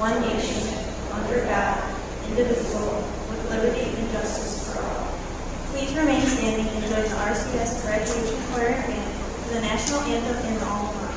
one nation, under God, indivisible, with liberty and justice for all. Please remain standing and join the RCS Graduation Choir Band for the National Anthem in the Alma Mater.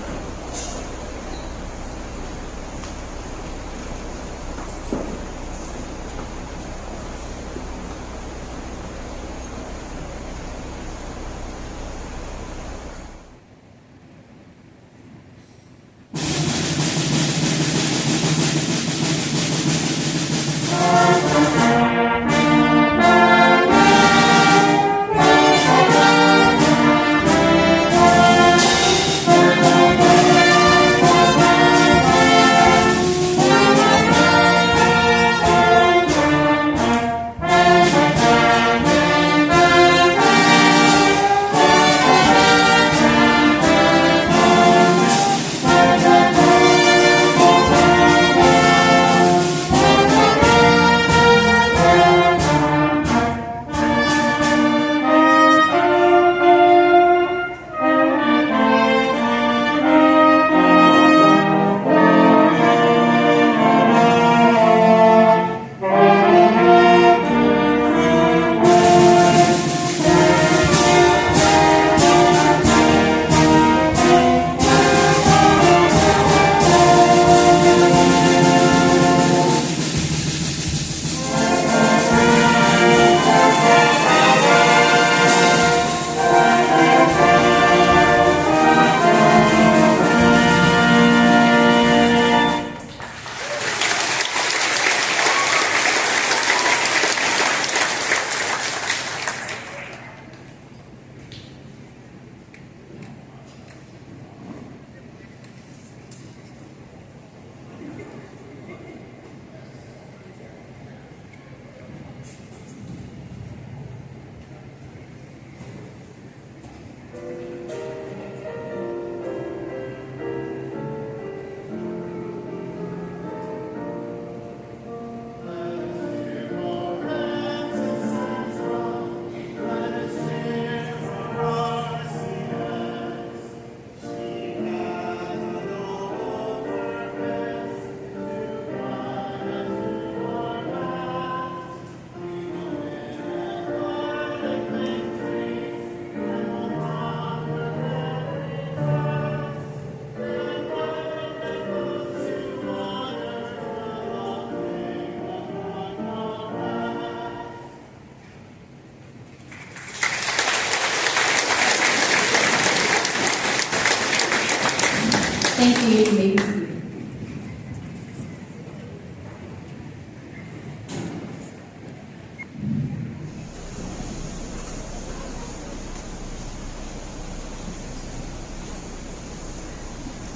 Thank you. You may be seated.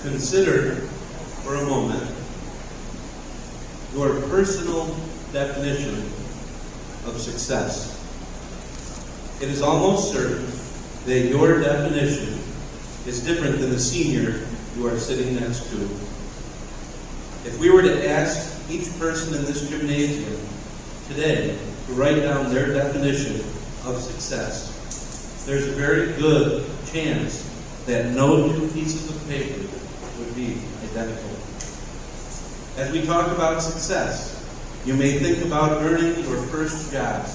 Consider for a moment your personal definition of success. It is almost certain that your definition is different than the senior you are sitting next to. If we were to ask each person in this gymnasium today to write down their definition of success, there's a very good chance that no two pieces of paper would be identical. As we talk about success, you may think about earning your first job,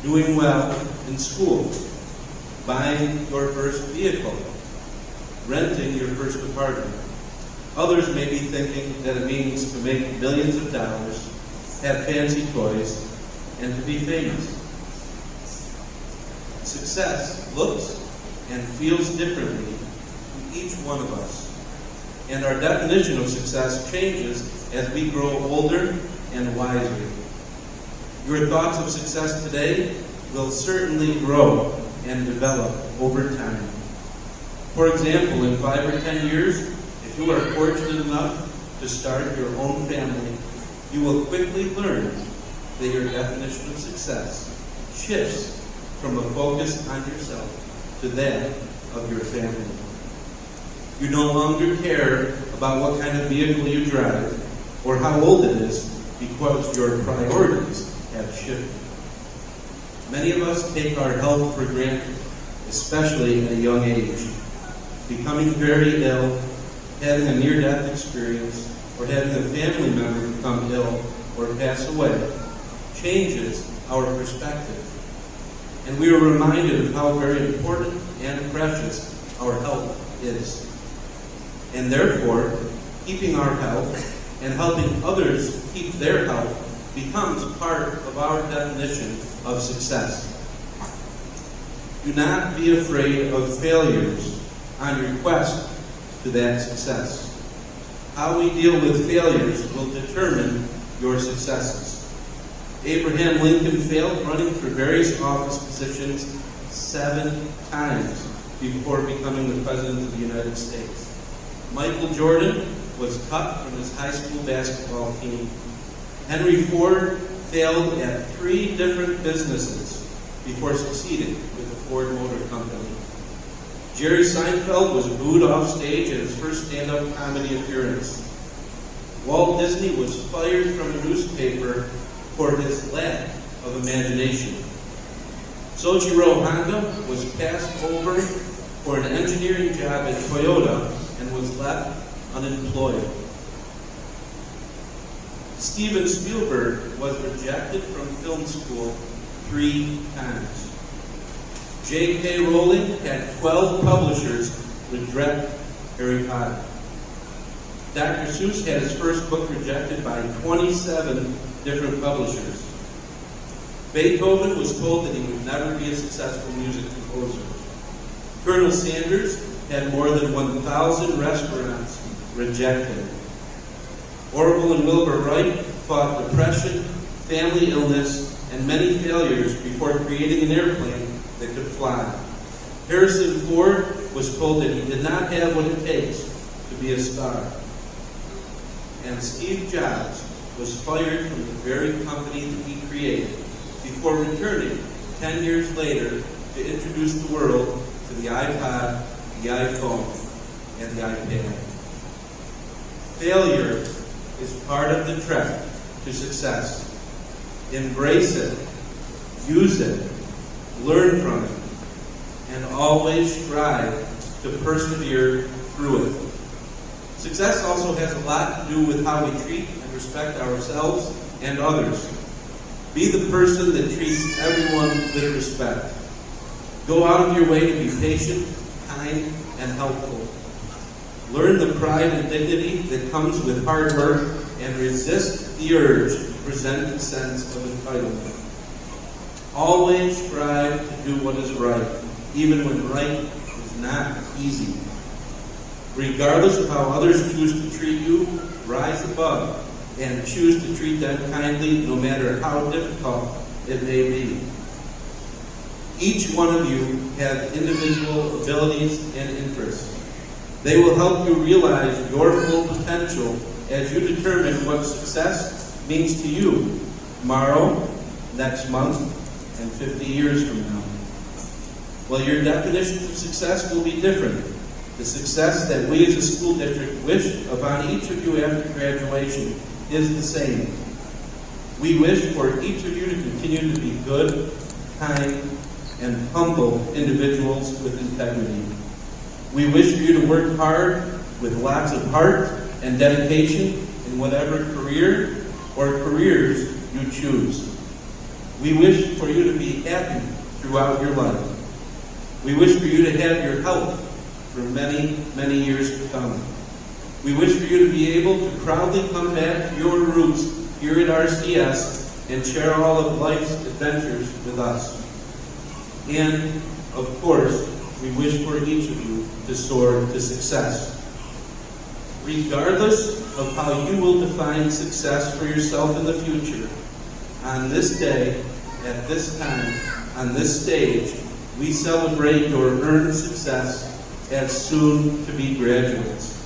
doing well in school, buying your first vehicle, renting your first apartment. Others may be thinking that it means to make millions of dollars, have fancy toys, and to be famous. Success looks and feels differently to each one of us, and our definition of success changes as we grow older and wiser. Your thoughts of success today will certainly grow and develop over time. For example, in 5 or 10 years, if you are fortunate enough to start your own family, you will quickly learn that your definition of success shifts from a focus on yourself to that of your family. You no longer care about what kind of vehicle you drive or how old it is because your priorities have shifted. Many of us take our health for granted, especially at a young age. Becoming very ill, having a near-death experience, or having a family member become ill or pass away changes our perspective. And we are reminded of how very important and precious our health is. And therefore, keeping our health and helping others keep their health becomes part of our definition of success. Do not be afraid of failures on your quest to that success. How we deal with failures will determine your successes. Abraham Lincoln failed running for various office positions 7 times before becoming the President of the United States. Michael Jordan was cut from his high school basketball team. Henry Ford failed at 3 different businesses before succeeding with the Ford Motor Company. Jerry Seinfeld was booed off stage at his first stand-up comedy appearance. Walt Disney was fired from a newspaper for his lack of imagination. Soichiro Honda was passed over for an engineering job at Toyota and was left unemployed. Steven Spielberg was rejected from film school 3 times. J.K. Rowling had 12 publishers reject Harry Potter. Dr. Seuss had his first book rejected by 27 different publishers. Beethoven was told that he would never be a successful music composer. Colonel Sanders had more than 1,000 restaurants rejected. Orville and Wilbur Wright fought depression, family illness, and many failures before creating an airplane that could fly. Harrison Ford was told that he did not have what it takes to be a star. And Steve Jobs was fired from the very company that he created before returning 10 years later to introduce the world to the iPod, the iPhone, and the iPad. Failure is part of the trek to success. Embrace it, use it, learn from it, and always strive to persevere through it. Success also has a lot to do with how we treat and respect ourselves and others. Be the person that treats everyone with respect. Go out of your way to be patient, kind, and helpful. Learn the pride and dignity that comes with hard work and resist the urge to present a sense of entitlement. Always strive to do what is right, even when right is not easy. Regardless of how others choose to treat you, rise above and choose to treat them kindly no matter how difficult it may be. Each one of you have individual abilities and interests. They will help you realize your full potential as you determine what success means to you tomorrow, next month, and 50 years from now. Well, your definitions of success will be different. The success that we as a school district wish upon each of you after graduation is the same. We wish for each of you to continue to be good, kind, and humble individuals with integrity. We wish for you to work hard with lots of heart and dedication in whatever career or careers you choose. We wish for you to be happy throughout your life. We wish for you to have your health for many, many years to come. We wish for you to be able to proudly come back to your roots here at RCS and share all of life's adventures with us. And, of course, we wish for each of you to soar to success. Regardless of how you will define success for yourself in the future, on this day, at this time, on this stage, we celebrate your earned success as soon-to-be graduates.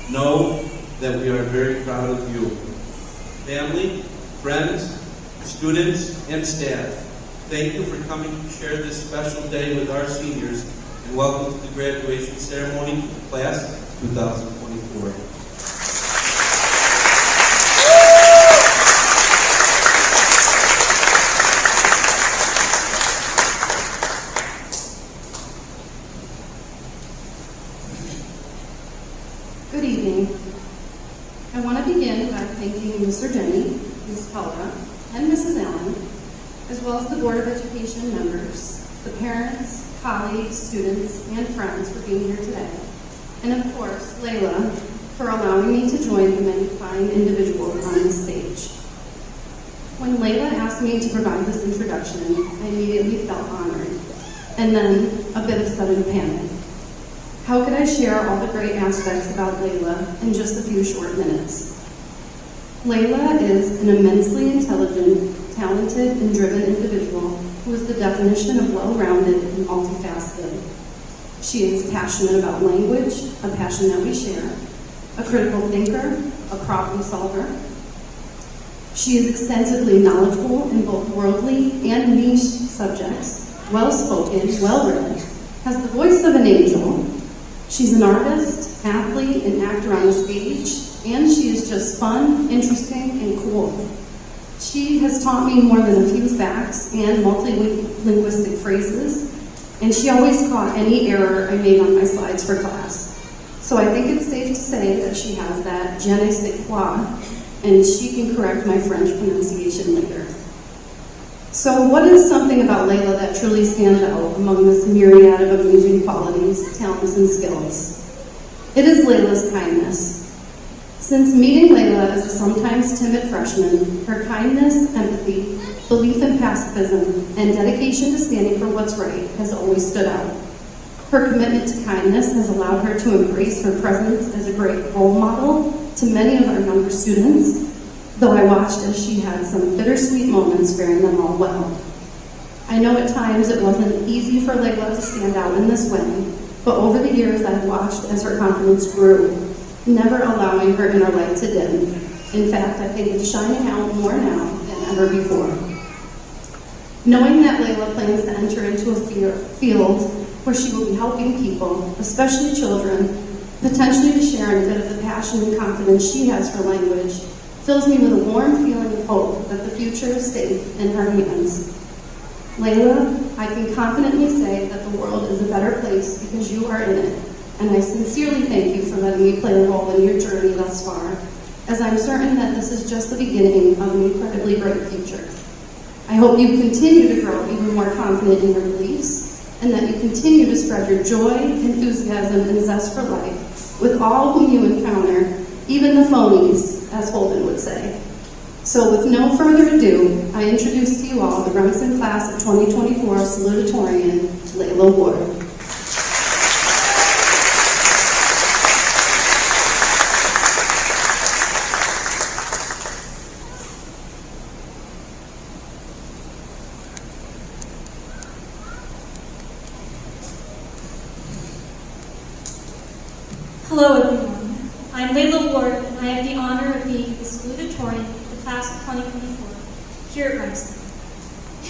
Know that we are very proud of you. Family, friends, students, and staff, thank you for coming to share this special day with our seniors, and welcome to the graduation ceremony for the class of 2024. Good evening. I want to begin by thanking Mr. Jenny, Ms. Paula, and Mrs. Allen, as well as the Board of Education members, the parents, colleagues, students, and friends for being here today. And of course, Layla, for allowing me to join the many fine individuals on this stage. When Layla asked me to provide this introduction, I immediately felt honored, and then a bit of sudden panic. How could I share all the great aspects about Layla in just a few short minutes? Layla is an immensely intelligent, talented, and driven individual who is the definition of well-rounded and multifaceted. She is passionate about language, a passion that we share, a critical thinker, a problem solver. She is extensively knowledgeable in both worldly and niche subjects, well-spoken, well-read, has the voice of an angel. She's an artist, athlete, and actor on the stage, and she is just fun, interesting, and cool. She has taught me more than a few facts and multilinguistic phrases, and she always caught any error I made on my slides for class. So I think it's safe to say that she has that je ne sais quoi, and she can correct my French pronunciation later. So what is something about Layla that truly stands out among this myriad of amazing qualities, talents, and skills? It is Layla's kindness. Since meeting Layla as a sometimes timid freshman, her kindness, empathy, belief in pacifism, and dedication to standing for what's right has always stood out. Her commitment to kindness has allowed her to embrace her presence as a great role model to many of our younger students, though I watched as she had some bittersweet moments bearing them all well. I know at times it wasn't easy for Layla to stand out in this way, but over the years I've watched as her confidence grew, never allowing her inner light to dim. In fact, I think it's shining out more now than ever before. Knowing that Layla plans to enter into a field where she will be helping people, especially children, potentially to share a bit of the passion and confidence she has for language, fills me with a warm feeling of hope that the future is safe in her hands. Layla, I can confidently say that the world is a better place because you are in it, and I sincerely thank you for letting me play a role in your journey thus far, as I'm certain that this is just the beginning of an incredibly bright future. I hope you continue to grow even more confident in your beliefs, and that you continue to spread your joy, enthusiasm, and zest for life with all whom you encounter, even the phonies, as Holden would say. So with no further ado, I introduce to you all the Remsen Class of 2024 salutatorian, Layla Ward. Hello everyone, I'm Layla Ward and I have the honor of being the salutatorian of the class of 2024 here at Remsen.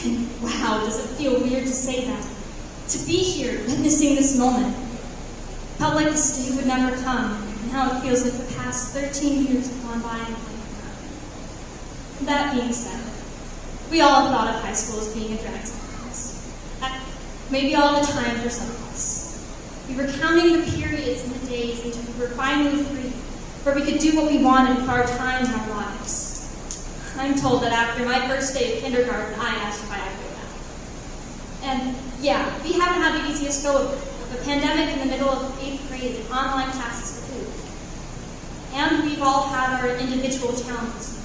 And wow, does it feel weird to say that? To be here, witnessing this moment. Felt like this day would never come, and how it feels like the past 13 years have gone by in a blink. That being said, we all thought of high school as being a drag sometimes. Maybe all the time for some of us. We were counting the periods and the days until we were finally free, where we could do what we wanted with our time and our lives. I'm told that after my first day of kindergarten, I asked if I had to go back. And yeah, we haven't had the easiest go of it, with a pandemic in the middle of 8th grade and online classes for food. And we've all had our individual challenges.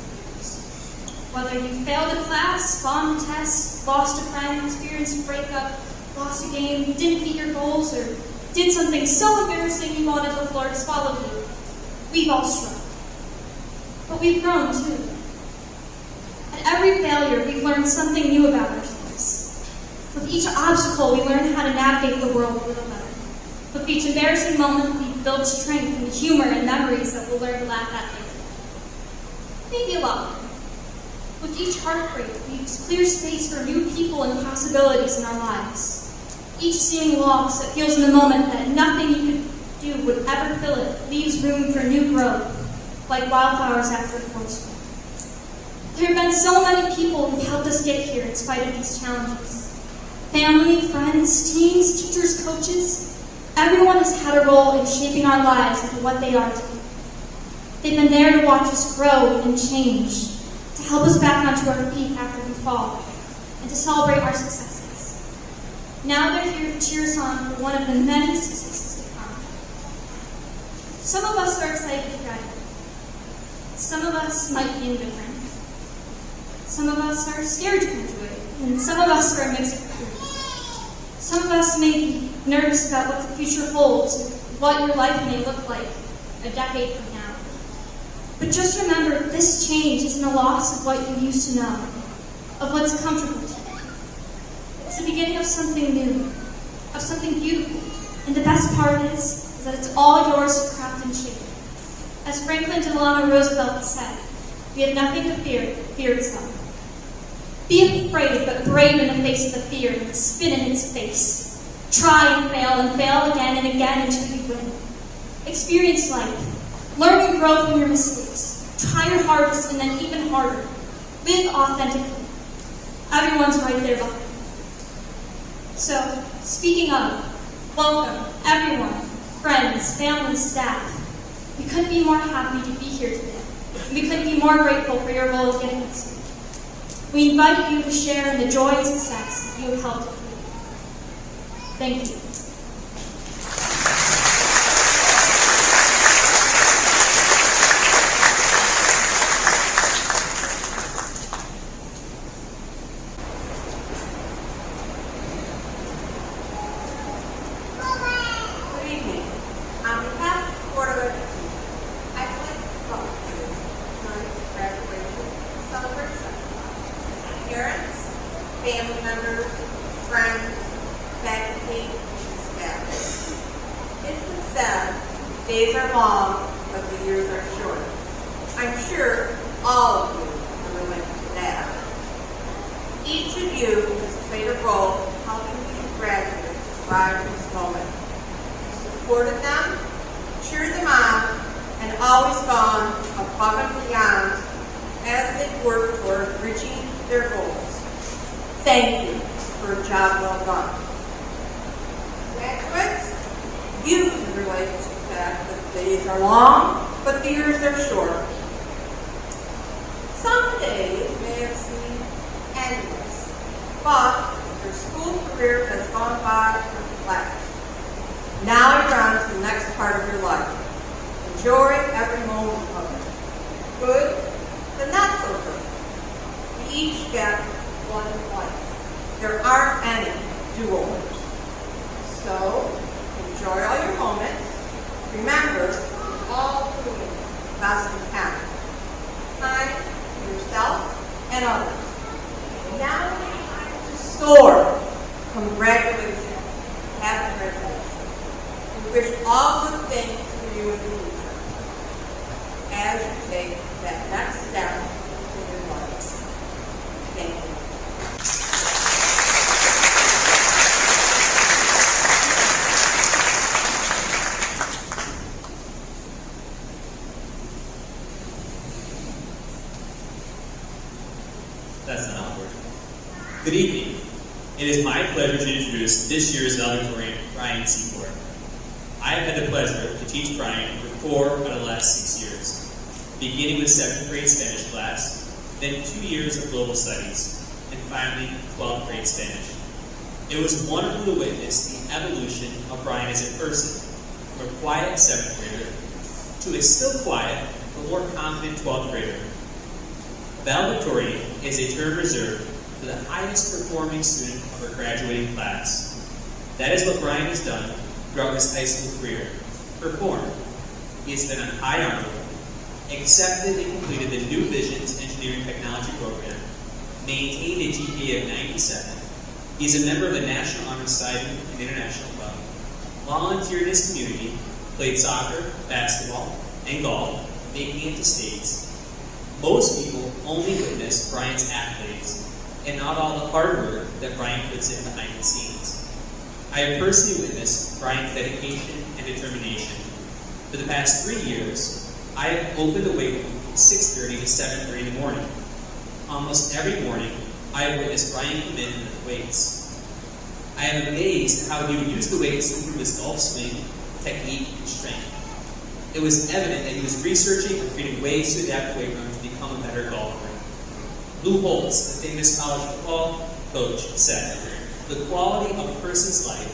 Whether you failed a class, bombed a test, lost a friend, experienced a breakup, lost a game, didn't meet your goals, or did something so embarrassing you wanted the floor to swallow you. We've all struggled. But we've grown too. At every failure, we've learned something new about ourselves. With each obstacle, we learn how to navigate the world a little better. With each embarrassing moment, we build strength and humor and memories that we'll learn to laugh at later. Maybe a lot more. With each heartbreak, leaves clear space for new people and possibilities in our lives. Each seeing loss that feels in the moment that nothing you could do would ever fill it leaves room for new growth, like wildflowers after a forest fire. There have been so many people who've helped us get here in spite of these challenges. Family, friends, teams, teachers, coaches, everyone has had a role in shaping our lives into what they are today. They've been there to watch us grow and change, to help us back onto our feet after we fall, and to celebrate our successes. Now they're here to cheer us on for one of the many successes to come. Some of us are excited to graduate. Some of us might be indifferent. Some of us are scared to graduate, and some of us are a mix of both. Some of us may be nervous about what the future holds, what your life may look like a decade from now. But just remember, this change isn't a loss of what you used to know, of what's comfortable today. It's the beginning of something new, of something beautiful. And the best part is that it's all yours to craft and shape. As Franklin Delano Roosevelt said, we have nothing to fear, fear itself. Be afraid, but brave in the face of the fear and spit in its face. Try and fail again and again until you win. Experience life. Learn and grow from your mistakes. Try your hardest and then even harder. Live authentically. Everyone's right there behind you. So, speaking of, welcome, everyone, friends, family, staff. We couldn't be more happy to be here today. We couldn't be more grateful for your role in getting us here. We invite you to share in the joy and success you have helped to create. Thank you. Good evening. On behalf of the Board of Education, I'd like to welcome you to tonight's graduation celebration. Parents, family members, friends, faculty, and staff. It's been said, days are long, but the years are short. I'm sure all of you can relate to that. Each of you has played a role in helping these graduates thrive in this moment. Supported them, cheered them on, and always gone above and beyond as they work toward reaching their goals. Thank you for a job well done. Graduates, you can relate to the fact that the days are long, but the years are short. Some days may have seemed endless, but your school career has gone by pretty fast. Now you're on to the next part of your life. Enjoy every moment of it. Good, but not so good. We each get one life. There aren't any do-overs. So, enjoy all your moments. Remember, we're all doing the best we can. Time for yourself and others. Now it's time to soar. Congratulations. Happy graduation. We wish all good things for you in the future as you take that next step in your life. Thank you. That's not awkward. Good evening. It is my pleasure to introduce this year's valedictorian, Brian Secord. I have had the pleasure to teach Brian for 4 out of the last 6 years, beginning with 7th grade Spanish class, then 2 years of global studies, and finally 12th grade Spanish. It was wonderful to witness the evolution of Brian as a person, from a quiet 7th grader to a still quiet but more confident 12th grader. Valedictorian is a term reserved for the highest performing student of our graduating class. That is what Brian has done throughout his high school career. Performed. He has been on high honor, accepted and completed the New Visions Engineering Technology program, maintained a GPA of 97. He is a member of the National Honor Society and International Club, volunteered in his community, played soccer, basketball, and golf, making it to states. Most people only witness Brian's accolades and not all the hard work that Brian puts in behind the scenes. I have personally witnessed Brian's dedication and determination. For the past 3 years, I have opened the weight room from 6:30 to 7:30 in the morning. Almost every morning, I have witnessed Brian come in with the weights. I am amazed at how he would use the weights to improve his golf swing, technique, and strength. it was evident that he was researching and creating ways to adapt the weight room to become a better golfer. Lou Holtz, the famous college football coach, said, "The quality of a person's life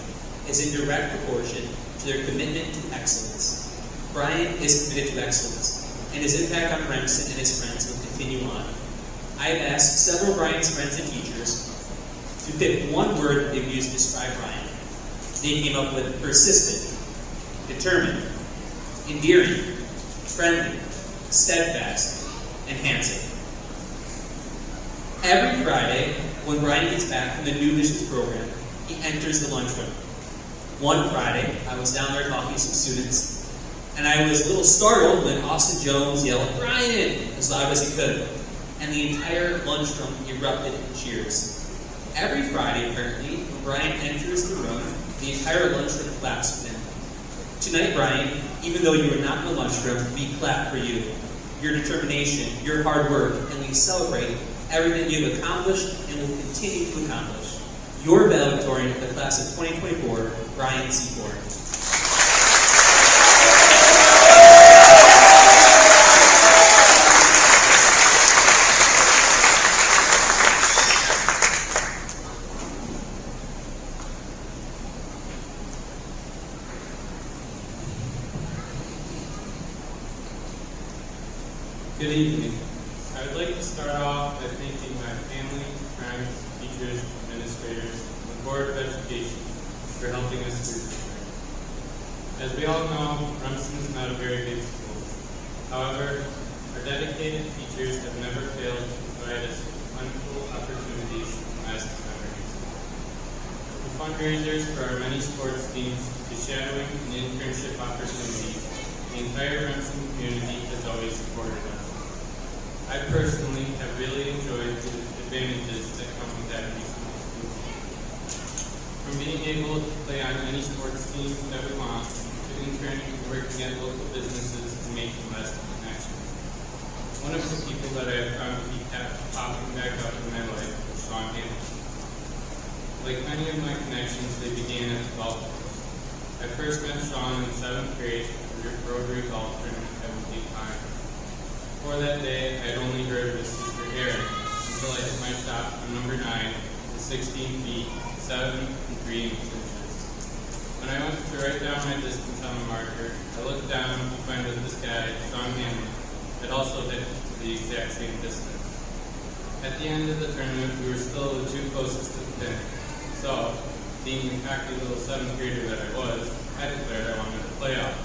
is in direct proportion to their commitment to excellence." Brian is committed to excellence, and his impact on Remsen and his friends will continue on. I have asked several of Brian's friends and teachers to pick one word that they would use to describe Brian. They came up with persistent, determined, endearing, friendly, steadfast, and handsome. Every Friday, when Brian gets back from the New Visions program, he enters the lunchroom. One Friday, I was down there talking to some students, and I was a little startled when Austin Jones yelled, "Brian!" as loud as he could, and the entire lunchroom erupted in cheers. Every Friday, apparently, when Brian enters the room, the entire lunchroom claps with him. Tonight, Brian, even though you are not in the lunchroom, we clap for you, your determination, your hard work, and we celebrate everything you have accomplished and will continue to accomplish. Your valedictorian of the class of 2024, Brian Secord. Good evening. I would like to start off by thanking my family, friends, teachers, administrators, and the Board of Education for helping us through this journey. As we all know, Remsen is not a very big school. However, our dedicated teachers have never failed to provide us with wonderful opportunities and lasting memories. From fundraisers for our many sports teams to shadowing and internship opportunities, the entire Remsen community has always supported us. I personally have really enjoyed the advantages that come with that regional school. From being able to play on any sports team that we want, to interning and working at local businesses and making lasting connections. One of the people that I have found to be kept popping back up in my life was Sean Hamilton. Like many of my connections, they began at the golf course. I first met Sean in 7th grade at the Rotary Golf Tournament at Woodley Pine. Before that day, I had only heard of his sister Erin until I hit my shot on number 9 at 16 feet, 7 and 3 inches. When I went to write down my distance on the marker, I looked down to find that this guy, Sean Hamlin, had also hit to the exact same distance. At the end of the tournament, we were still the two closest to the pin. So, being the cocky little 7th grader that I was, I declared I wanted to play off.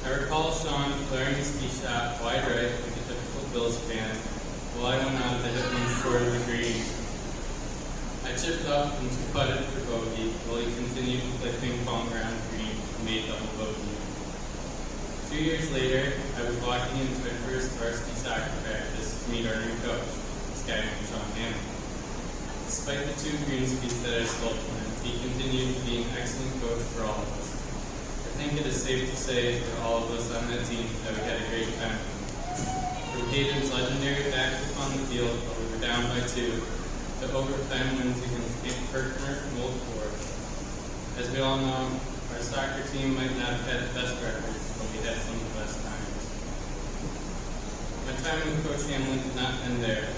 I recall Sean declaring his tee shot wide right like a typical Bills fan, while I went out to hit one short of the green. I chipped up and putted for bogey, while he continued to play ping pong around the green and made double bogey. 2 years later, I was walking into my first varsity soccer practice to meet our new coach, this guy named Sean Hamlin. Despite the 2 green speeds that I stole from him, he continued to be an excellent coach for all of us. I think it is safe to say for all of us on that team that we had a great time. From Hayden's legendary backflip on the field where we were down by 2, to overtime wins against Camp Kirkner and Old Forest. As we all know, our soccer team might not have had the best records, but we had some of the best times. My time with Coach Hamlin did not end there.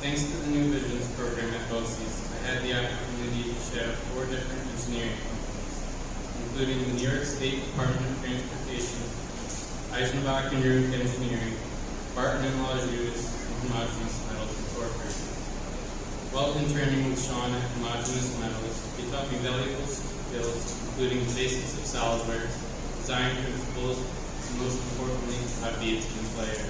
Thanks to the New Visions program at BOCES, I had the opportunity to shadow 4 different engineering companies, including the New York State Department of Transportation, Eisenbach and Ruth Engineering, Barton and Lajus, and Homogeneous Metals Incorporated. While interning with Sean at Homogeneous Metals, he taught me valuable skills, including the basics of SolidWorks, design principles, and most importantly, how to be a team player.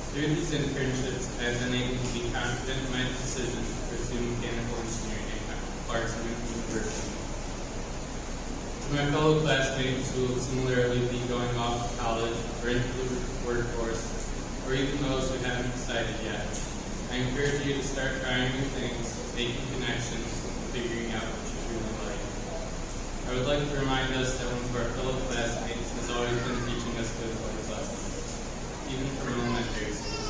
Through these internships, I have been able to be confident in my decision to pursue mechanical engineering at Clarkson University. To my fellow classmates who will similarly be going off to college or into the workforce, or even those who haven't decided yet, I encourage you to start trying new things, making connections, and figuring out what you truly like. I would like to remind us that one of our fellow classmates has always been teaching us good life lessons, even from elementary school.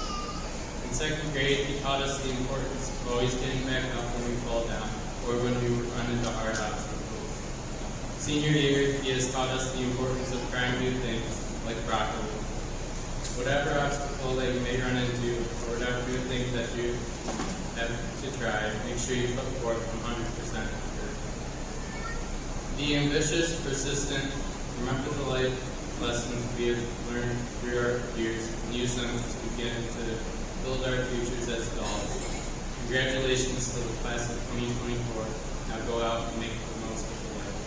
In 2nd grade, he taught us the importance of always getting back up when we fall down, or when we run into hard obstacles. senior year, he has taught us the importance of trying new things, like broccoli. Whatever obstacle that you may run into, or whatever new thing that you have to try, make sure you put forth 100% effort. Be ambitious, persistent, remember the life lessons we have learned through our years, and use them to begin to build our futures as adults. Congratulations to the class of 2024. Now go out and make the most of the life.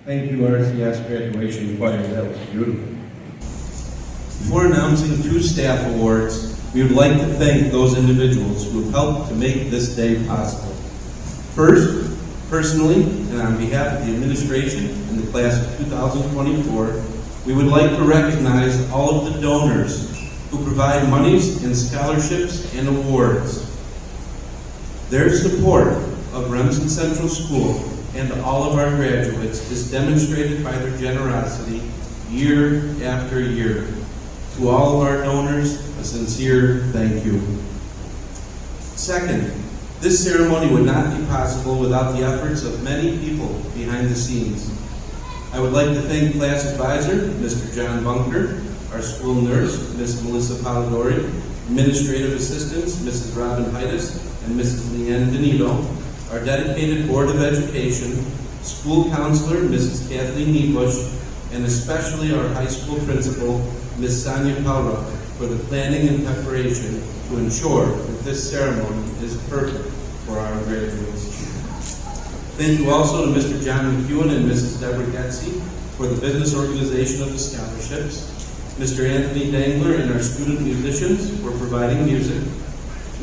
Thank you, RCS Graduation Choir. That was beautiful. Before announcing 2 staff awards, we would like to thank those individuals who have helped to make this day possible. First, personally, and on behalf of the administration and the class of 2024, we would like to recognize all of the donors who provide monies and scholarships and awards. Their support of Remsen Central School and all of our graduates is demonstrated by their generosity year after year. To all of our donors, a sincere thank you. Second, this ceremony would not be possible without the efforts of many people behind the scenes. I would like to thank class advisor, Mr. John Bunker, our school nurse, Ms. Melissa Polidori, administrative assistants, Mrs. Robin Heides and Mrs. Leanne Benito, our dedicated Board of Education, school counselor, Mrs. Kathleen Niebush, and especially our high school principal, Ms. Sonia Paura, for the planning and preparation to ensure that this ceremony is perfect for our graduates. Thank you also to Mr. John McEwen and Mrs. Deborah Getze for the business organization of the scholarships, Mr. Anthony Dangler and our student musicians for providing music,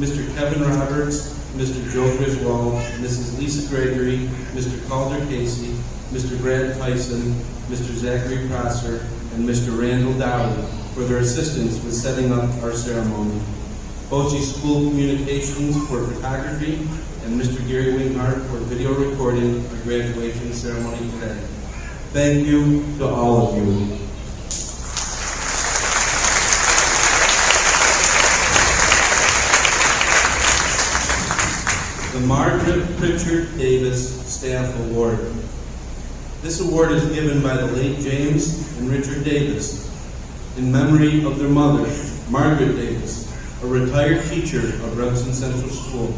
Mr. Kevin Roberts, Mr. Joe Griswold, Mrs. Lisa Gregory, Mr. Calder Casey, Mr. Brad Tyson, Mr. Zachary Prosser, and Mr. Randall Dowley for their assistance with setting up our ceremony. BOCES School Communications for photography, and Mr. Gary Winghart for video recording our graduation ceremony today. Thank you to all of you. The Margaret Pritchard Davis Staff Award. This award is given by the late James and Richard Davis in memory of their mother, Margaret Davis, a retired teacher of Remsen Central School.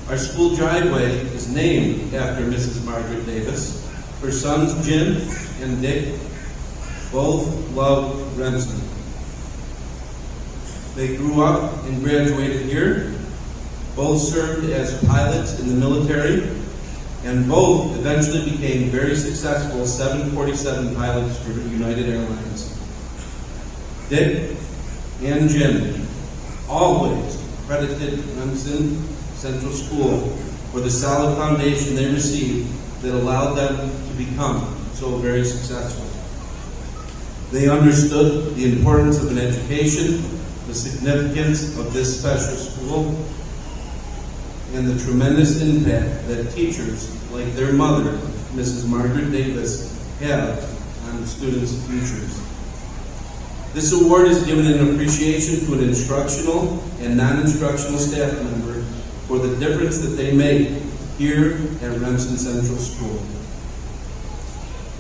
Our school driveway is named after Mrs. Margaret Davis. Her sons, Jim and Dick, both loved Remsen. They grew up and graduated here. Both served as pilots in the military, and both eventually became very successful 747 pilots for United Airlines. Dick and Jim always credited Remsen Central School for the solid foundation they received that allowed them to become so very successful. They understood the importance of an education, the significance of this special school, and the tremendous impact that teachers like their mother, Mrs. Margaret Davis, have on students' futures. This award is given in appreciation to an instructional and non-instructional staff member for the difference that they make here at Remsen Central School.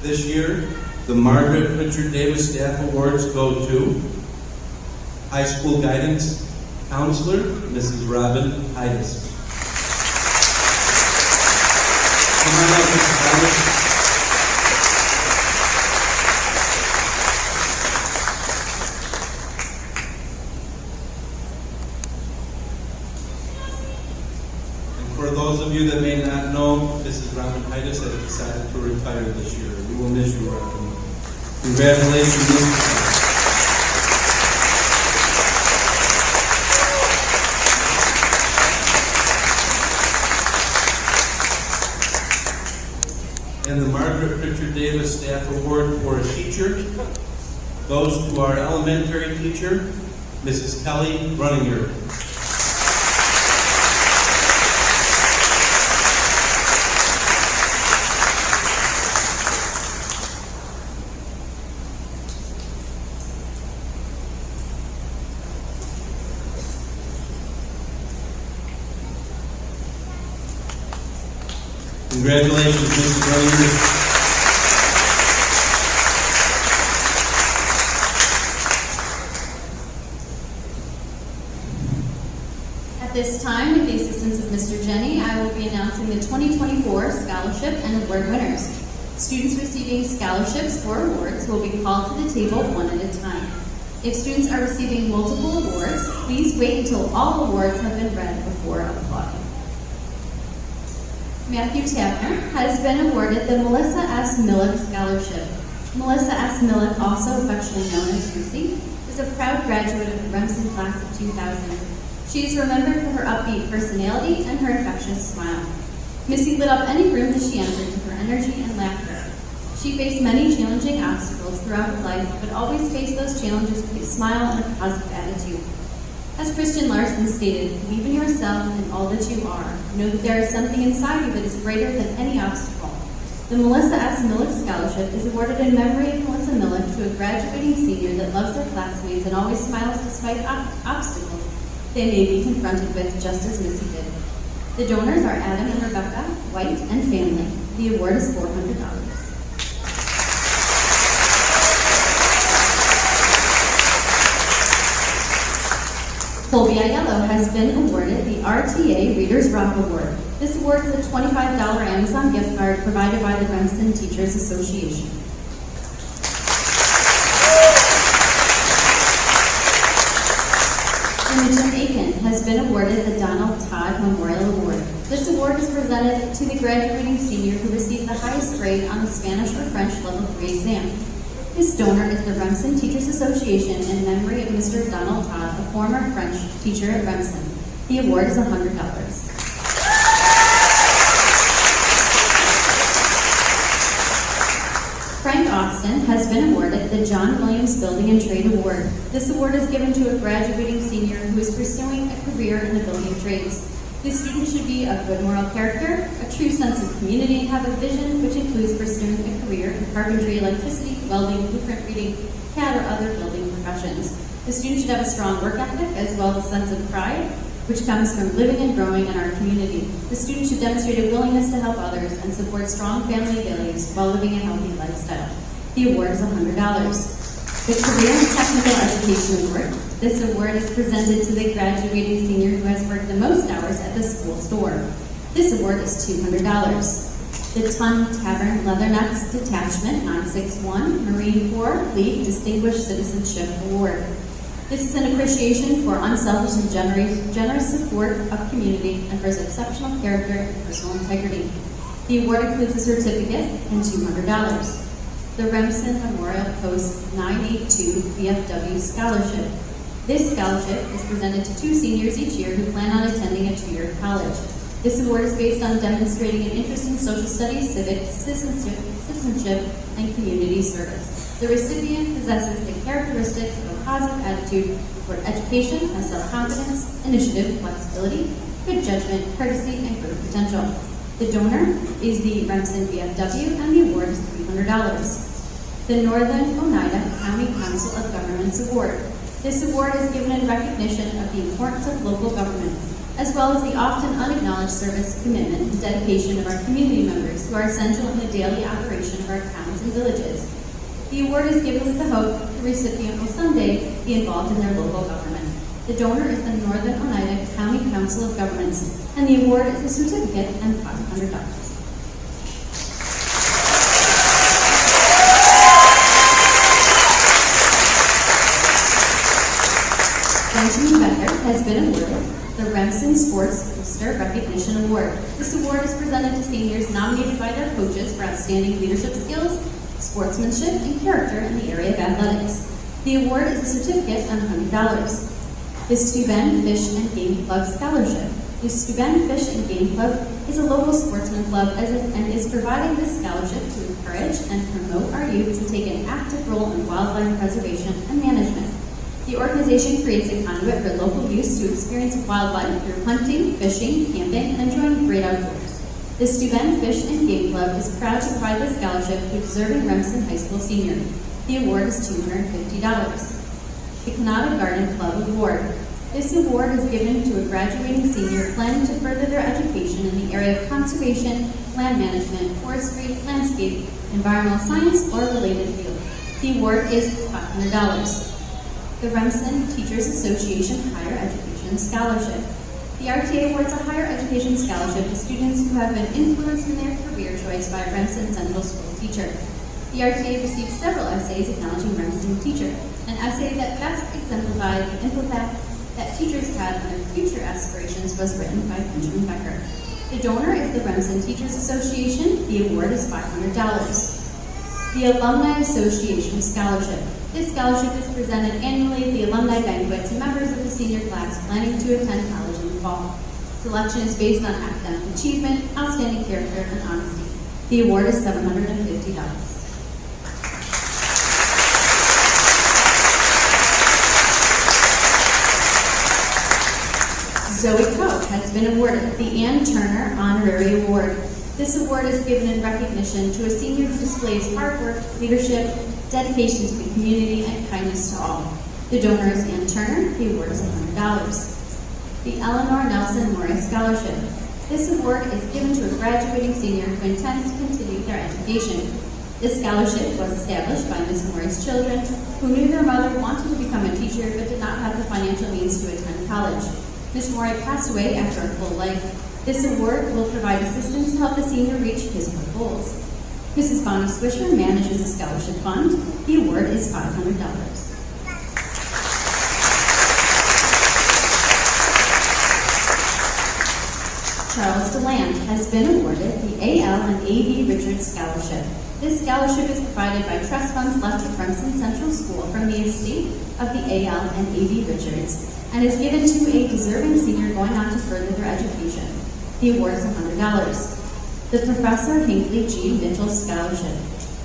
This year, the Margaret Pritchard Davis Staff Awards go to High School Guidance Counselor, Mrs. Robin Heides. For those of you that may not know, Mrs. Robin Heides has decided to retire this year. We will miss you, Robin. Congratulations, Mrs. And the Margaret Pritchard Davis Staff Award for a teacher goes to our elementary teacher, Mrs. Kelly Runninger. Congratulations, Mrs. Runninger. At this time, with the assistance of Mr. Jenny, I will be announcing the 2024 scholarship and award winners. Students receiving scholarships or awards will be called to the table one at a time. If students are receiving multiple awards, please wait until all awards have been read before applauding. Matthew Tapner has been awarded the Melissa S. Millick Scholarship. Melissa S. Millick, also affectionately known as Lucy, is a proud graduate of the Remsen class of 2000. She is remembered for her upbeat personality and her infectious smile. Missy lit up any room that she entered with her energy and laughter. She faced many challenging obstacles throughout her life, but always faced those challenges with a smile and a positive attitude. As Christian Larson stated, believe in yourself and all that you are. Know that there is something inside you that is greater than any obstacle. The Melissa S. Millick Scholarship is awarded in memory of Melissa Millick to a graduating senior that loves her classmates and always smiles despite obstacles they may be confronted with, just as Missy did. The donors are Adam and Rebecca White and family. The award is $400. Colby Aiello has been awarded the RTA Readers Rock Award. This award is a $25 Amazon gift card provided by the Remsen Teachers Association. Imogen Aiken has been awarded the Donald Todd Memorial Award. This award is presented to the graduating senior who received the highest grade on the Spanish or French Level 3 exam. This donor is the Remsen Teachers Association in memory of Mr. Donald Todd, a former French teacher at Remsen. The award is $100. Frank Austin has been awarded the John Williams Building and Trade Award. This award is given to a graduating senior who is pursuing a career in the building trades. This student should be of good moral character, a true sense of community, and have a vision which includes pursuing a career in carpentry, electricity, welding, blueprint reading, CAD, or other building professions. The student should have a strong work ethic as well as a sense of pride, which comes from living and growing in our community. The student should demonstrate a willingness to help others and support strong family values while living a healthy lifestyle. The award is $100. The Career and Technical Education Award. This award is presented to the graduating senior who has worked the most hours at the school store. This award is $200. The Ton Tavern Leathernecks Detachment 961 Marine Corps League Distinguished Citizenship Award. This is an appreciation for unselfish and generous support of community and for his exceptional character and personal integrity. The award includes a certificate and $200. The Remsen Memorial Post 982 VFW Scholarship. This scholarship is presented to 2 seniors each year who plan on attending a 2-year college. This award is based on demonstrating an interest in social studies, civics, citizenship, and community service. The recipient possesses the characteristics of a positive attitude toward education as self-confidence, initiative, flexibility, good judgment, courtesy, and growth potential. The donor is the Remsen VFW, and the award is $300. The Northern Oneida County Council of Governments Award. This award is given in recognition of the importance of local government, as well as the often unacknowledged service, commitment, and dedication of our community members who are essential in the daily operation of our towns and villages. The award is given with the hope that the recipient will someday be involved in their local government. The donor is the Northern Oneida County Council of Governments, and the award is a certificate and $500. Benjamin Becker has been awarded the Remsen Sports Booster Recognition Award. This award is presented to seniors nominated by their coaches for outstanding leadership skills, sportsmanship, and character in the area of athletics. The award is a certificate and $100. The Steuben Fish and Game Club Scholarship. The Steuben Fish and Game Club is a local sportsman club and is providing this scholarship to encourage and promote our youth to take an active role in wildlife preservation and management. The organization creates a conduit for local youth to experience wildlife through hunting, fishing, camping, and enjoying the great outdoors. The Steuben Fish and Game Club is proud to provide this scholarship to a deserving Remsen High School senior. The award is $250. The Kanata Garden Club Award. This award is given to a graduating senior planning to further their education in the area of conservation, land management, forestry, landscape, environmental science, or related field. The award is $500. The Remsen Teachers Association Higher Education Scholarship. The RTA awards a higher education scholarship to students who have been influenced in their career choice by a Remsen Central School teacher. The RTA received several essays acknowledging Remsen teacher. An essay that best exemplified the impact that teachers had on their future aspirations was written by Benjamin Becker. The donor is the Remsen Teachers Association. The award is $500. The Alumni Association Scholarship. This scholarship is presented annually at the alumni banquet to members of the senior class planning to attend college in the fall. Selection is based on academic achievement, outstanding character, and honesty. The award is $750. Zoe Coe has been awarded the Ann Turner Honorary Award. This award is given in recognition to a senior who displays hard work, leadership, dedication to the community, and kindness to all. The donor is Ann Turner. The award is $100. The Eleanor Nelson Morris Scholarship. This award is given to a graduating senior who intends to continue their education. This scholarship was established by Ms. Morris' children, who knew their mother wanted to become a teacher but did not have the financial means to attend college. Ms. Morris passed away after a full life. This award will provide assistance to help the senior reach his goals. Mrs. Bonnie Swisher manages the scholarship fund. The award is $500. Charles DeLand has been awarded the A.L. and A.B. Richards Scholarship. This scholarship is provided by trust funds left to Remsen Central School from the estate of the A.L. and A.B. Richards and is given to a deserving senior going on to further their education. The award is $100. The Professor Hinckley G. Mitchell Scholarship.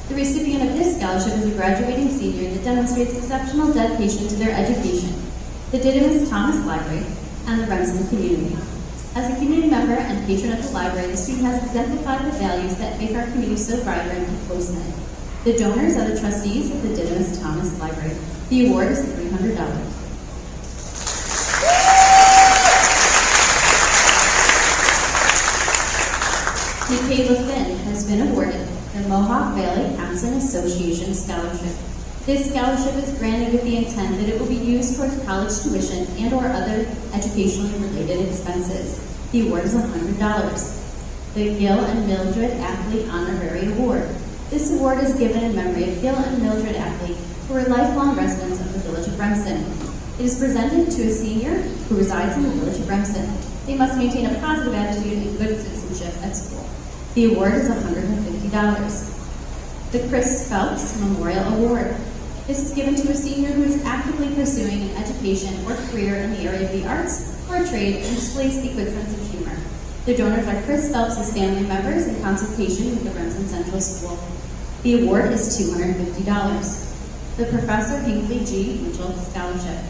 The recipient of this scholarship is a graduating senior that demonstrates exceptional dedication to their education, the Didymus Thomas Library, and the Remsen community. As a community member and patron of the library, the student has exemplified the values that make our community so vibrant and close-knit. The donors are the trustees of the Didymus Thomas Library. The award is $300. Michaela Finn has been awarded the Mohawk Valley Thompson Association Scholarship. This scholarship is granted with the intent that it will be used towards college tuition and or other educationally related expenses. The award is $100. The Gil and Mildred Ackley Honorary Award. This award is given in memory of Gil and Mildred Ackley, who are lifelong residents of the village of Remsen. It is presented to a senior who resides in the village of Remsen. They must maintain a positive attitude and good citizenship at school. The award is $150. The Chris Phelps Memorial Award. This is given to a senior who is actively pursuing an education or career in the area of the arts or a trade and displays a good sense of humor. The donors are Chris Phelps' family members in consultation with the Remsen Central School. The award is $250. The Professor Hinckley G. Mitchell Scholarship.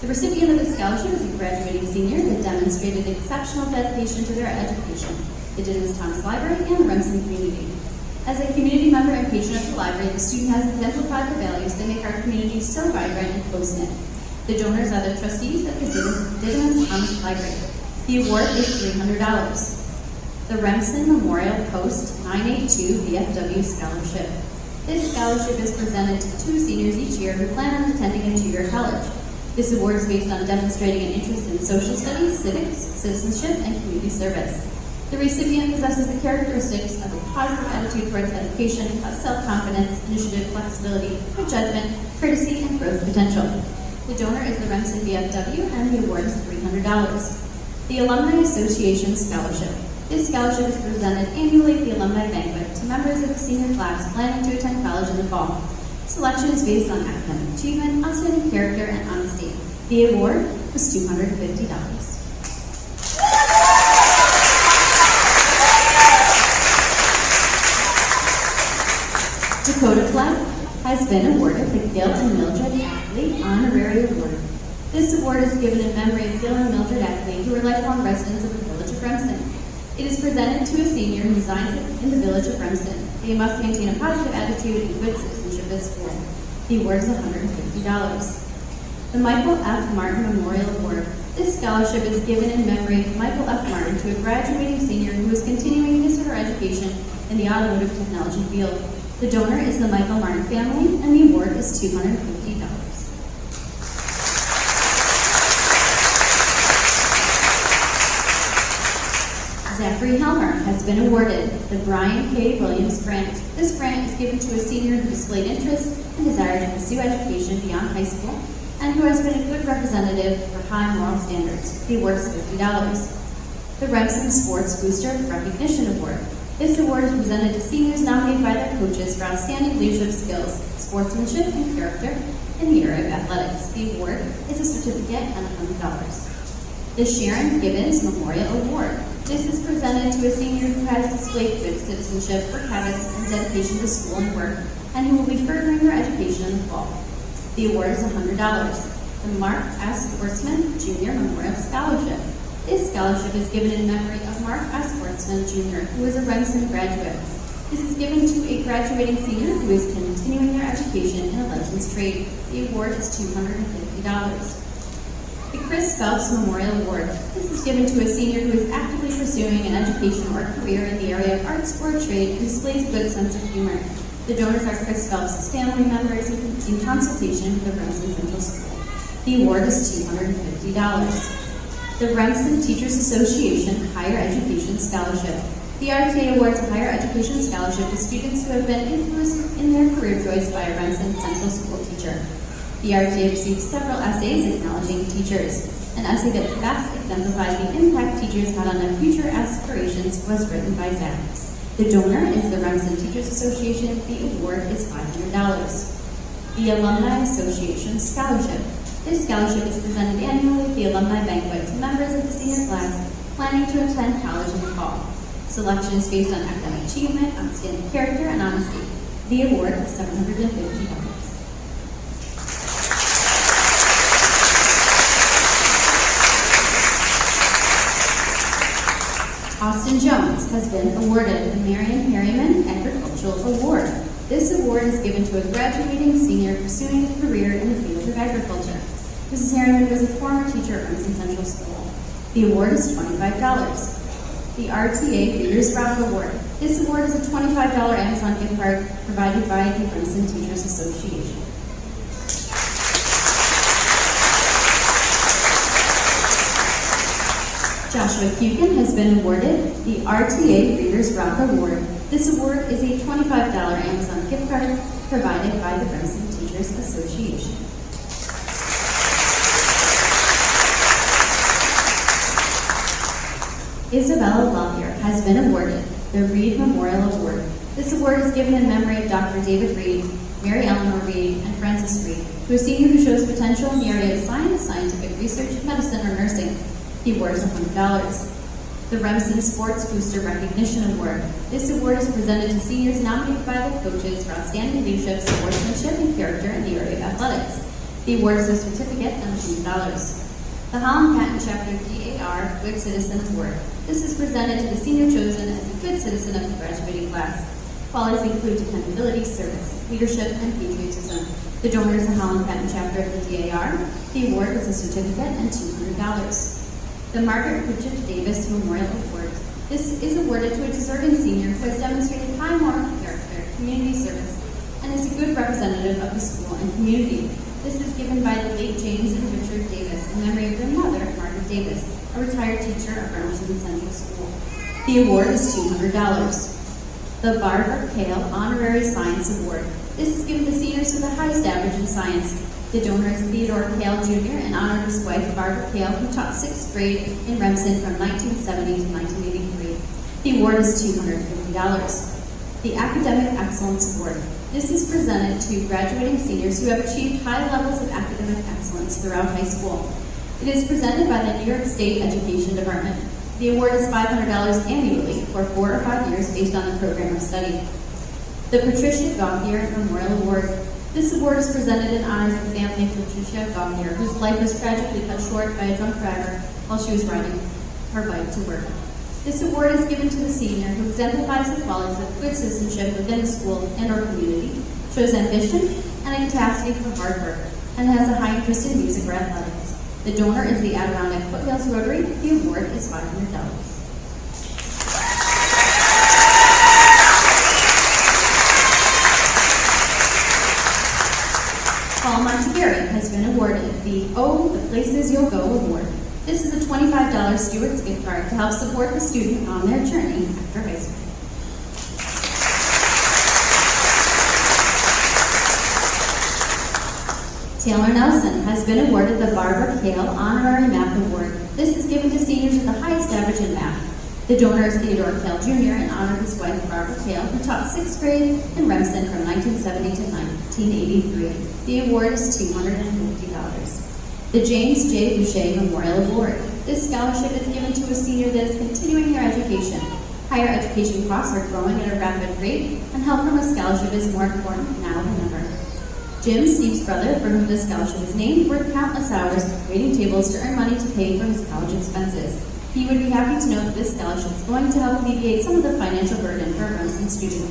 The recipient of this scholarship is a graduating senior that demonstrated exceptional dedication to their education, the Didymus Thomas Library, and the Remsen community. As a community member and patron of the library, the student has exemplified the values that make our community so vibrant and close-knit. The donors are the trustees of the Didymus Thomas Library. The award is $300. The Remsen Memorial Post 982 VFW Scholarship. This scholarship is presented to 2 seniors each year who plan on attending a 2-year college. This award is based on demonstrating an interest in social studies, civics, citizenship, and community service. The recipient possesses the characteristics of a positive attitude towards education, self-confidence, initiative, flexibility, good judgment, courtesy, and growth potential. The donor is the Remsen VFW, and the award is $300. The Alumni Association Scholarship. This scholarship is presented annually at the alumni banquet to members of the senior class planning to attend college in the fall. Selection is based on academic achievement, outstanding character, and honesty. The award was $250. Dakota Fleck has been awarded the Gil and Mildred Ackley Honorary Award. This award is given in memory of Gil and Mildred Ackley, who are lifelong residents of the village of Remsen. It is presented to a senior who resides in the village of Remsen. They must maintain a positive attitude and good citizenship at school. The award is $150. The Michael F. Martin Memorial Award. This scholarship is given in memory of Michael F. Martin to a graduating senior who is continuing his or her education in the automotive technology field. The donor is the Michael Martin family, and the award is $250. Zachary Helmer has been awarded the Brian K. Williams Grant. This grant is given to a senior who displayed interest and desire to pursue education beyond high school and who has been a good representative for high moral standards. The award is $50. the Remsen Sports Booster Recognition Award. This award is presented to seniors nominated by their coaches for outstanding leadership skills, sportsmanship, and character in the area of athletics. The award is a certificate and $100. The Sharon Gibbons Memorial Award. This is presented to a senior who has displayed good citizenship, work habits, and dedication to school and work, and who will be furthering their education in the fall. The award is $100. The Mark S. Sportsman Jr. Memorial Scholarship. This scholarship is given in memory of Mark S. Sportsman Jr., who is a Remsen graduate. This is given to a graduating senior who is continuing their education in a licensed trade. The award is $250. The Chris Phelps Memorial Award. This is given to a senior who is actively pursuing an education or career in the area of arts or trade and displays a good sense of humor. The donors are Chris Phelps' family members in consultation with the Remsen Central School. The award is $250. The Remsen Teachers Association Higher Education Scholarship. The RTA awards a higher education scholarship to students who have been influenced in their career choice by a Remsen Central School teacher. The RTA received several essays acknowledging teachers. An essay that best exemplified the impact teachers had on their future aspirations was written by Zach. The donor is the Remsen Teachers Association. The award is $500. The Alumni Association Scholarship. This scholarship is presented annually at the alumni banquet to members of the senior class planning to attend college in the fall. Selection is based on academic achievement, outstanding character, and honesty. The award is $750. Austin Jones has been awarded the Marion Harriman Agricultural Award. This award is given to a graduating senior pursuing a career in the field of agriculture. Mrs. Harriman was a former teacher at Remsen Central School. The award is $25. The RTA Readers Rock Award. This award is a $25 Amazon gift card provided by the Remsen Teachers Association. Joshua Kukin has been awarded the RTA Readers Rock Award. This award is a $25 Amazon gift card provided by the Remsen Teachers Association. Isabella Lovier has been awarded the Reed Memorial Award. This award is given in memory of Dr. David Reed, Mary Eleanor Reed, and Francis Reed, to a senior who shows potential in the area of science, scientific research, medicine, or nursing. The award is $100. The Remsen Sports Booster Recognition Award. This award is presented to seniors nominated by their coaches for outstanding leadership, sportsmanship, and character in the area of athletics. The award is a certificate and $100. The Holland Patton Chapter DAR Good Citizen Award. This is presented to the senior chosen as a good citizen of the graduating class. Qualities include dependability, service, leadership, and patriotism. The donor is the Holland Patton Chapter of the DAR. The award is a certificate and $200. The Margaret Pritchett Davis Memorial Award. This is awarded to a deserving senior who has demonstrated high moral character, community service, and is a good representative of the school and community. This is given by the late James and Richard Davis in memory of their mother, Margaret Davis, a retired teacher of Remsen Central School. The award is $200. The Barbara Kale Honorary Science Award. This is given to seniors with the highest average in science. The donor is Theodore Kale Jr. and honored his wife, Barbara Kale, who taught 6th grade in Remsen from 1970 to 1983. The award is $250. The Academic Excellence Award. This is presented to graduating seniors who have achieved high levels of academic excellence throughout high school. It is presented by the New York State Education Department. The award is $500 annually for 4 or 5 years based on the program of study. The Patricia Gauthier Memorial Award. This award is presented in honor of the family of Patricia Gauthier, whose life was tragically cut short by a drunk driver while she was riding her bike to work. This award is given to the senior who exemplifies the qualities of good citizenship within the school and or community, shows ambition and a capacity for hard work, and has a high interest in music or athletics. The donor is the Adirondack Foothills Rotary. The award is $500. Paul Montefiore has been awarded the Oh, the Places You'll Go Award. This is a $25 Stewart's gift card to help support the student on their journey after high school. Taylor Nelson has been awarded the Barbara Kale Honorary Math Award. This is given to seniors with the highest average in math. The donor is Theodore Kale Jr. in honor of his wife Barbara Kale, who taught 6th grade in Remsen from 1970 to 1983. The award is $250. The James J. Boucher Memorial Award. This scholarship is given to a senior that is continuing their education. Higher education costs are growing at a rapid rate, and help from a scholarship is more important now than ever. Jim, Steve's brother, for whom this scholarship is named, worked countless hours waiting tables to earn money to pay for his college expenses. He would be happy to know that this scholarship is going to help alleviate some of the financial burden for a Remsen student.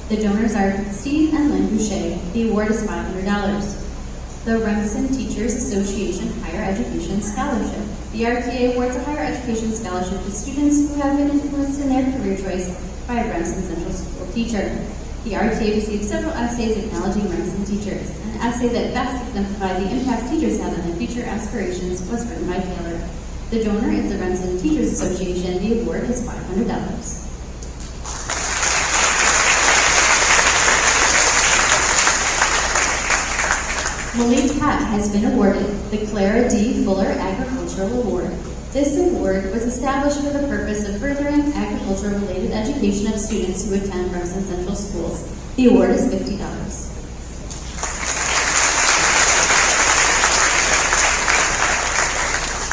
The donors are Steve and Lynn Boucher. The award is $500. The Remsen Teachers Association Higher Education Scholarship. The RTA awards a higher education scholarship to students who have been influenced in their career choice by a Remsen Central School teacher. The RTA received several essays acknowledging Remsen teachers. An essay that best exemplified the impact teachers have on their future aspirations was written by Taylor. The donor is the Remsen Teachers Association. The award is $500. Malik Pat has been awarded the Clara D. Fuller Agricultural Award. This award was established for the purpose of furthering agriculture-related education of students who attend Remsen Central Schools. The award is $50.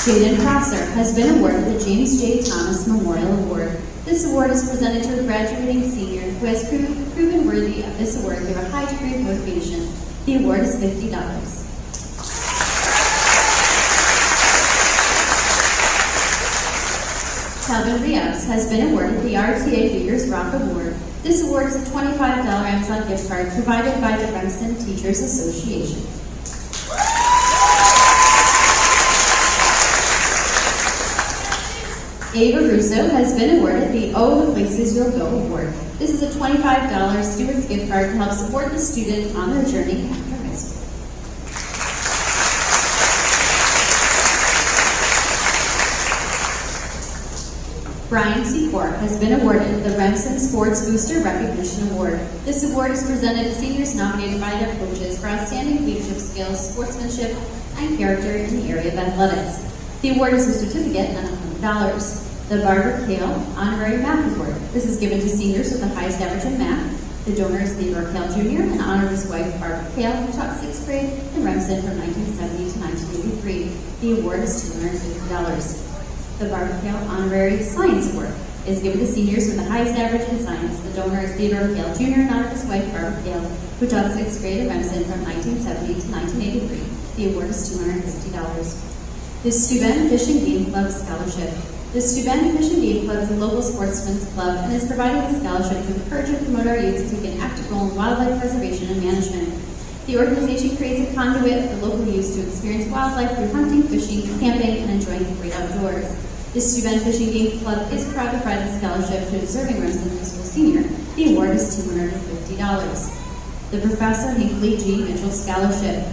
Jaden Prosser has been awarded the James J. Thomas Memorial Award. This award is presented to a graduating senior who has proven worthy of this award through a high degree of motivation. The award is $50. Calvin Rios has been awarded the RTA Leaders Rock Award. This award is a $25 Amazon gift card provided by the Remsen Teachers Association. Ava Russo has been awarded the Oh, the Places You'll Go Award. This is a $25 Stewart's gift card to help support the student on their journey after high school. Brian Secor has been awarded the Remsen Sports Booster Recognition Award. This award is presented to seniors nominated by their coaches for outstanding leadership skills, sportsmanship, and character in the area of athletics. The award is a certificate and $100. The Barbara Kale Honorary Math Award. This is given to seniors with the highest average in math. The donor is Theodore Kale Jr. in honor of his wife Barbara Kale, who taught 6th grade in Remsen from 1970 to 1983. The award is $250. The Barbara Kale Honorary Science Award is given to seniors with the highest average in science. The donor is Theodore Kale Jr. in honor of his wife Barbara Kale, who taught 6th grade at Remsen from 1970 to 1983. The award is $250. The Steuben Fish and Game Club Scholarship. The Steuben Fish and Game Club is a local sportsman's club and is providing a scholarship to encourage and promote our youth to take an active role in wildlife preservation and management. The organization creates a conduit for local youth to experience wildlife through hunting, fishing, camping, and enjoying the great outdoors. The Steuben Fish and Game Club is proud to provide a scholarship to a deserving Remsen High School senior. The award is $250. The Professor Hinckley G. Mitchell Scholarship.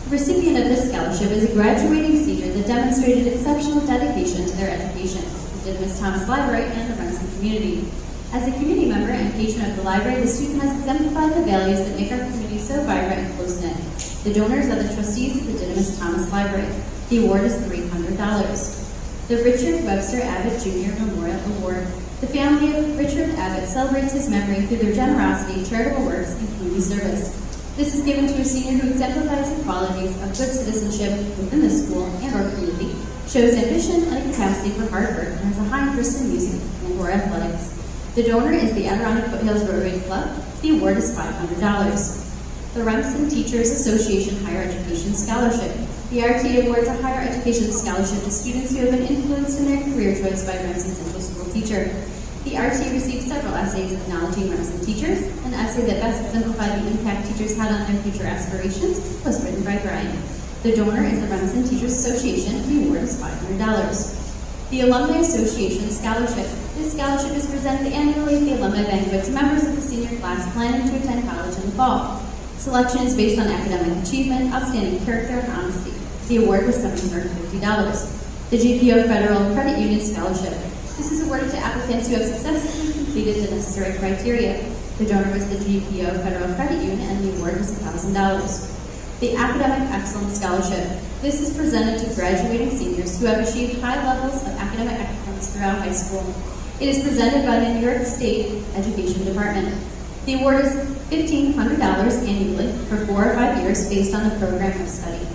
The recipient of this scholarship is a graduating senior that demonstrated exceptional dedication to their education, the Didymus Thomas Library, and the Remsen community. As a community member and patron of the library, the student has exemplified the values that make our community so vibrant and close-knit. The donors are the trustees of the Didymus Thomas Library. The award is $300. The Richard Webster Abbott Jr. Memorial Award. The family of Richard Abbott celebrates his memory through their generosity, charitable works, and community service. This is given to a senior who exemplifies the qualities of good citizenship within the school and our community, shows ambition and a capacity for hard work, and has a high interest in music and/or athletics. The donor is the Adirondack Foothills Rotary Club. The award is $500. The Remsen Teachers Association Higher Education Scholarship. The RTA awards a higher education scholarship to students who have been influenced in their career choice by a Remsen Central School teacher. The RTA received several essays acknowledging Remsen teachers. An essay that best exemplified the impact teachers had on their future aspirations was written by Brian. The donor is the Remsen Teachers Association. The award is $500. The Alumni Association Scholarship. This scholarship is presented annually at the alumni banquet to members of the senior class planning to attend college in the fall. Selection is based on academic achievement, outstanding character, and honesty. The award was $750. The GPO Federal Credit Union Scholarship. This is awarded to applicants who have successfully completed the necessary criteria. The donor was the GPO Federal Credit Union, and the award was $1,000. the Academic Excellence Scholarship. This is presented to graduating seniors who have achieved high levels of academic excellence throughout high school. It is presented by the New York State Education Department. The award is $1,500 annually for 4 or 5 years based on the program of study.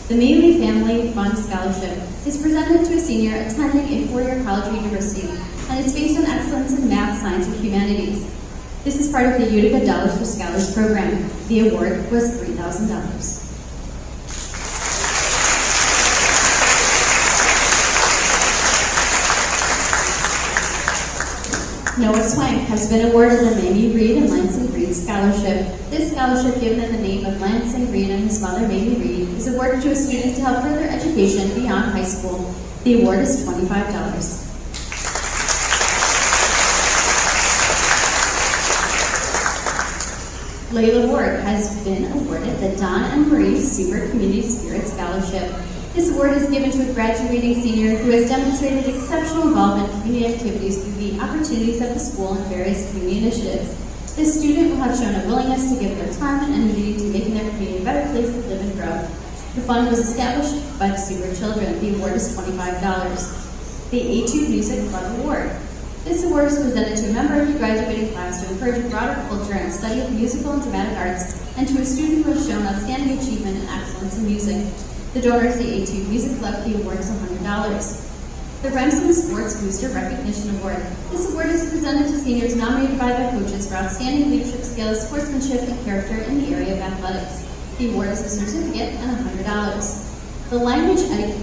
The Mealy Family Fund Scholarship is presented to a senior attending a 4-year college or university, and it's based on excellence in math, science, and humanities. This is part of the Utica Dollars for Scholars program. The award was $3,000. Noah Swank has been awarded the Mamie Reed and Lansing Reed Scholarship. This scholarship, given in the name of Lansing Reed and his mother, Mamie Reed, is awarded to a student to help further education beyond high school. The award is $25. Layla Ward has been awarded the Don and Marie Super Community Spirit Scholarship. This award is given to a graduating senior who has demonstrated exceptional involvement in community activities through the opportunities of the school and various community initiatives. This student will have shown a willingness to give their time and energy to making their community a better place to live and grow. The fund was established by the Seward Children. The award is $25. The Etude Music Club Award. This award is presented to a member of the graduating class to encourage a broader culture and study of musical and dramatic arts, and to a student who has shown outstanding achievement and excellence in music. The donor is the Etude Music Club. The award is $100. The Remsen Sports Booster Recognition Award. This award is presented to seniors nominated by their coaches for outstanding leadership skills, sportsmanship, and character in the area of athletics. The award is a certificate and $100. The Language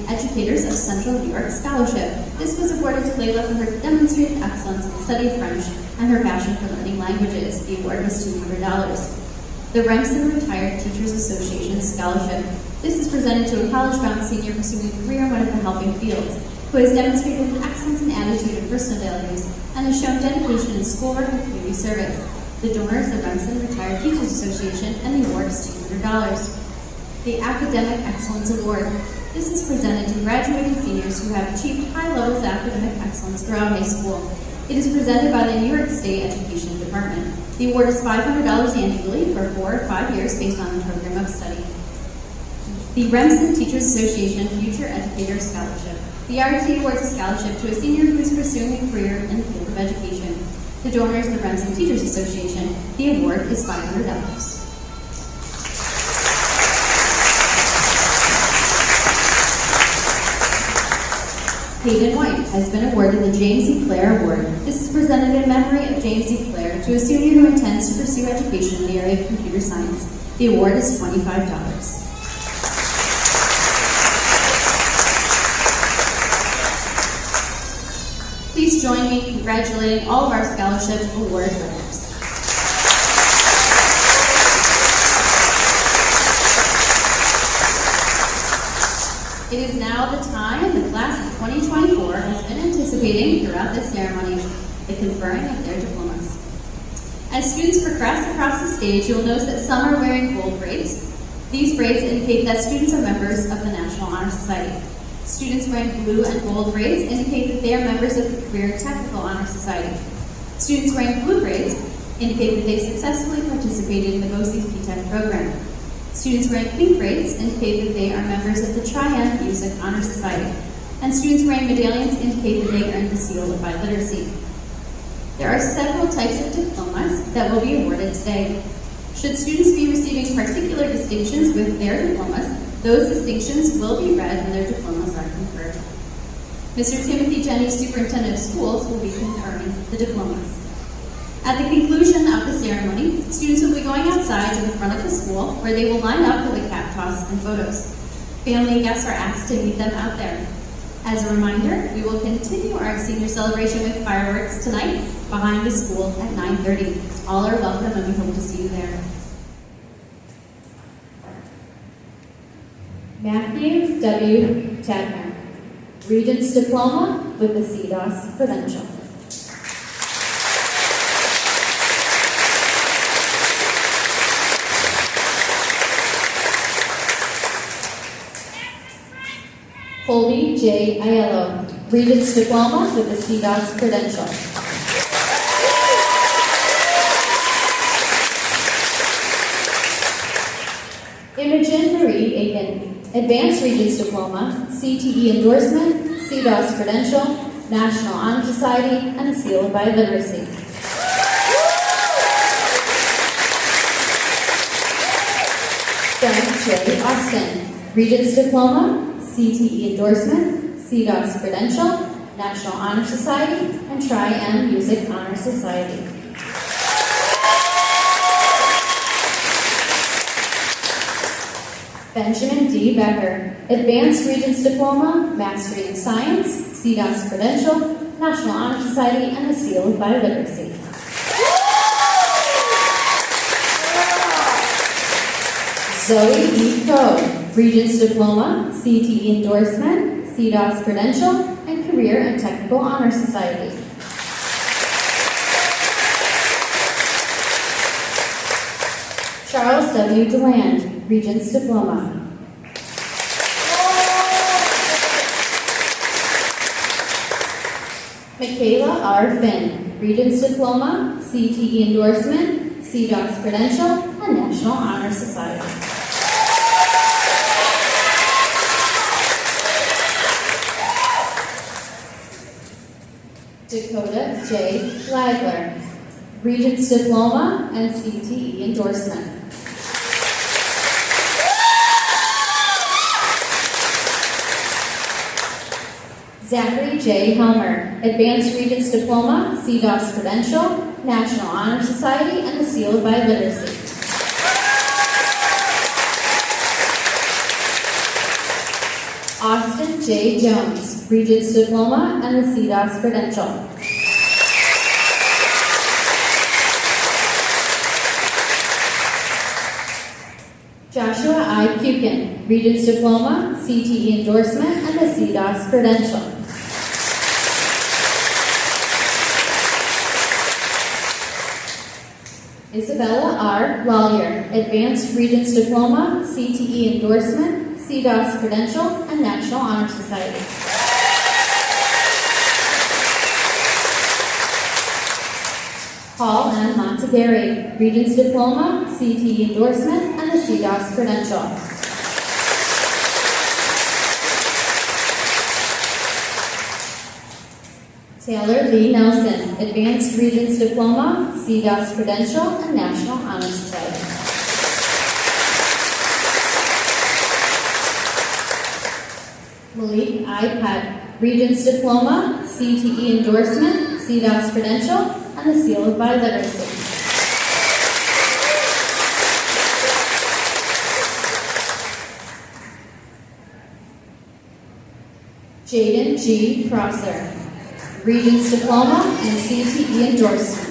Educators of Central New York Scholarship. This was awarded to Layla for her demonstrated excellence in the study of French and her passion for learning languages. The award was $200. The Remsen Retired Teachers Association Scholarship. This is presented to a college-bound senior pursuing a career in one of the helping fields, who has demonstrated an excellence in attitude and personal values, and has shown dedication in schoolwork and community service. The donor is the Remsen Retired Teachers Association, and the award is $200. The Academic Excellence Award. This is presented to graduating seniors who have achieved high levels of academic excellence throughout high school. It is presented by the New York State Education Department. The award is $500 annually for 4 or 5 years based on the program of study. The Remsen Teachers Association Future Educator Scholarship. The RT awards a scholarship to a senior who is pursuing a career in the field of education. The donor is the Remsen Teachers Association. The award is $500. Hayden White has been awarded the James E. Clare Award. This is presented in memory of James E. Clare to a senior who intends to pursue education in the area of computer science. The award is $25. Please join me in congratulating all of our scholarship award winners. It is now the time the class of 2024 has been anticipating throughout this ceremony, the conferring of their diplomas. As students progress across the stage, you will notice that some are wearing gold braids. These braids indicate that students are members of the National Honor Society. Students wearing blue and gold braids indicate that they are members of the Career Technical Honor Society. Students wearing blue braids indicate that they successfully participated in the BOCES P-Tech program. Students wearing pink braids indicate that they are members of the Triad Music Honor Society. And students wearing medallions indicate that they earned the seal of biliteracy. There are several types of diplomas that will be awarded today. Should students be receiving particular distinctions with their diplomas, those distinctions will be read when their diplomas are conferred. Mr. Timothy Jenny, Superintendent of Schools, will be conferring the diplomas. At the conclusion of the ceremony, students will be going outside to the front of the school, where they will line up for the cap toss and photos. Family and guests are asked to meet them out there. As a reminder, we will continue our senior celebration with fireworks tonight behind the school at 9:30. All are welcome, and we hope to see you there. Matthew W. Tadner, Regents Diploma with the CDOS Credential. Colby J. Aiello, Regents Diploma with the CDOS Credential. Imogen Advanced Regents Diploma, CTE Endorsement, CDOS Credential, National Honor Society, and a Seal of Biliteracy. Frank J. Austin, Regents Diploma, CTE Endorsement, CDOS Credential, National Honor Society, and Tri-M Music Honor Society. Benjamin D. Becker, Advanced Regents Diploma, Mastery in Science, CDOS Credential, National Honor Society, and a Seal of Biliteracy. Zoe E. Crow, Regents Diploma, CTE Endorsement, CDOS Credential, and Career and Technical Honor Society. Charles W. DeLand, Regents Diploma. Michaela R. Finn, Regents Diploma, CTE Endorsement, CDOS Credential, and National Honor Society. Dakota J. Flagler, Regents Diploma and CTE Endorsement. Zachary J. Helmer, Advanced Regents Diploma, CDOS Credential, National Honor Society, and the Seal of Biliteracy. Austin J. Jones, Regents Diploma, and the CDOS Credential. Joshua I. Pukin, Regents Diploma, CTE Endorsement, and the CDOS Credential. Isabella R. Lawyer, Advanced Regents Diploma, CTE Endorsement, CDOS Credential, and National Honor Society. Paul M. Montegari, Regents Diploma, CTE Endorsement, and the CDOS Credential. Taylor Lee Nelson, Advanced Regents Diploma, CDOS Credential, and National Honor Society. Malik I. Peck, Regents Diploma, CTE Endorsement, CDOS Credential, and the Seal of Biliteracy. Jaden G. Prosser, Regents Diploma and CTE Endorsement.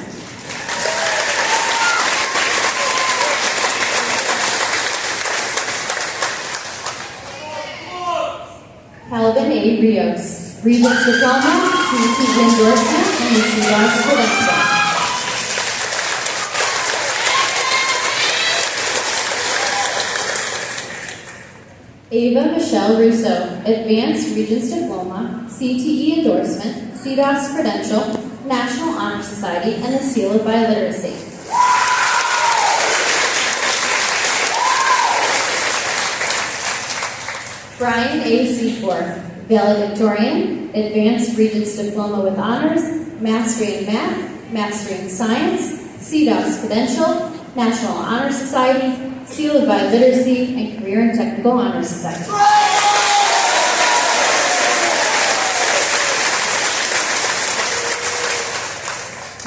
Calvin A. Rios, Regents Diploma, CTE Endorsement, and the CDOS Credential. Ava Michelle Russo, Advanced Regents Diploma, CTE Endorsement, CDOS Credential, National Honor Society, and the Seal of Biliteracy. Brian A. Seaforth, valedictorian, Advanced Regents Diploma with Honors, Mastery in Math, Mastery in Science, CDOS Credential, National Honor Society, Seal of Biliteracy, and Career and Technical Honor Society.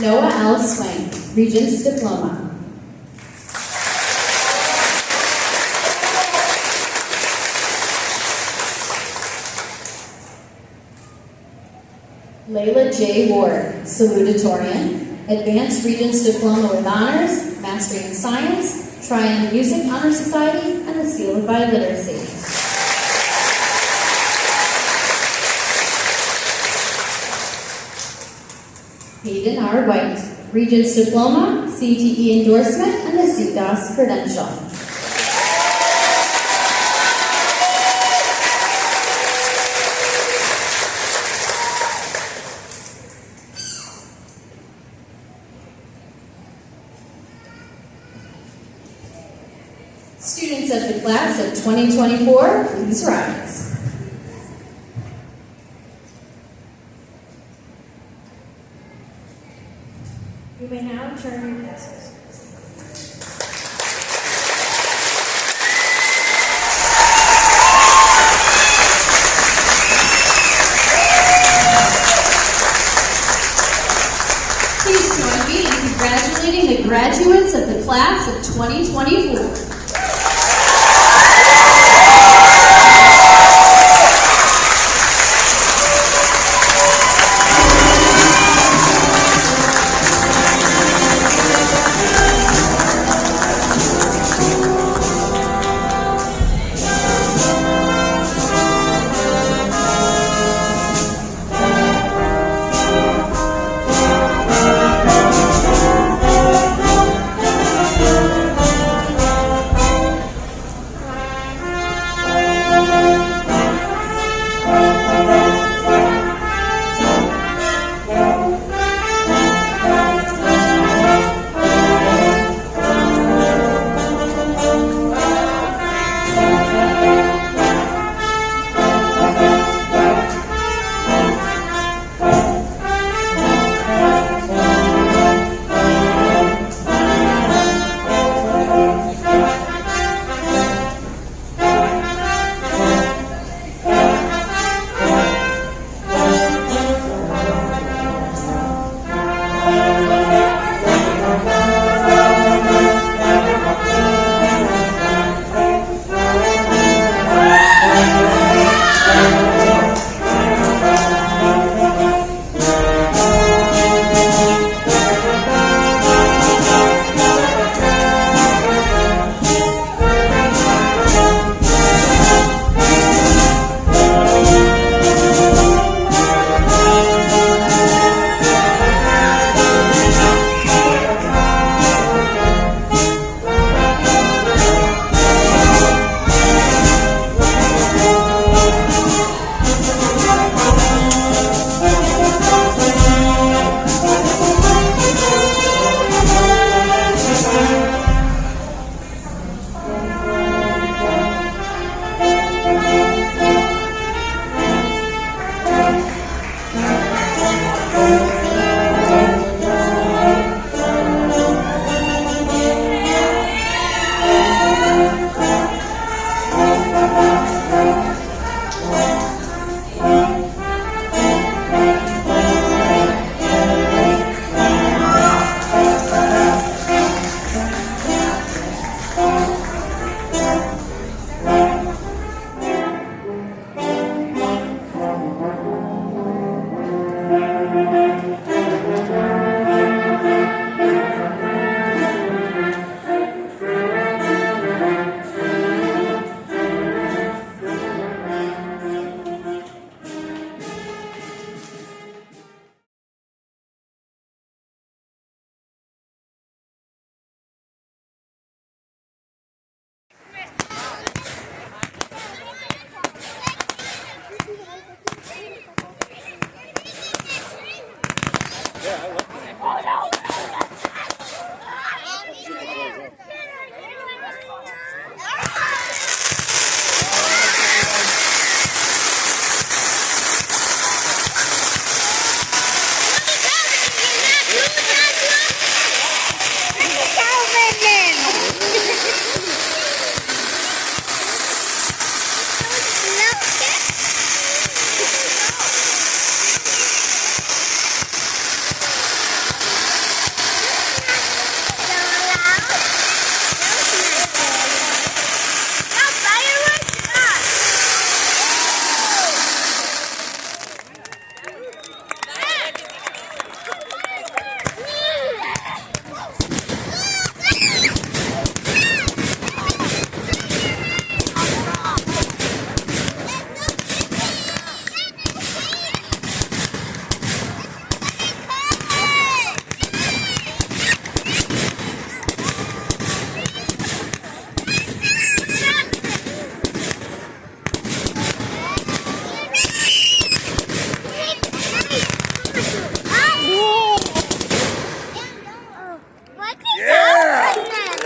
Noah L. Swain, Regents Diploma. Layla J. Ward, salutatorian, Advanced Regents Diploma with Honors, Mastery in Science, Tri-M Music Honor Society, and the Seal of Biliteracy. Hayden R. White, Regents Diploma, CTE Endorsement, and the CDOS Credential. Students of the class of 2024, please rise. You may now turn your desks. Please join me in congratulating the graduates of the class of 2024.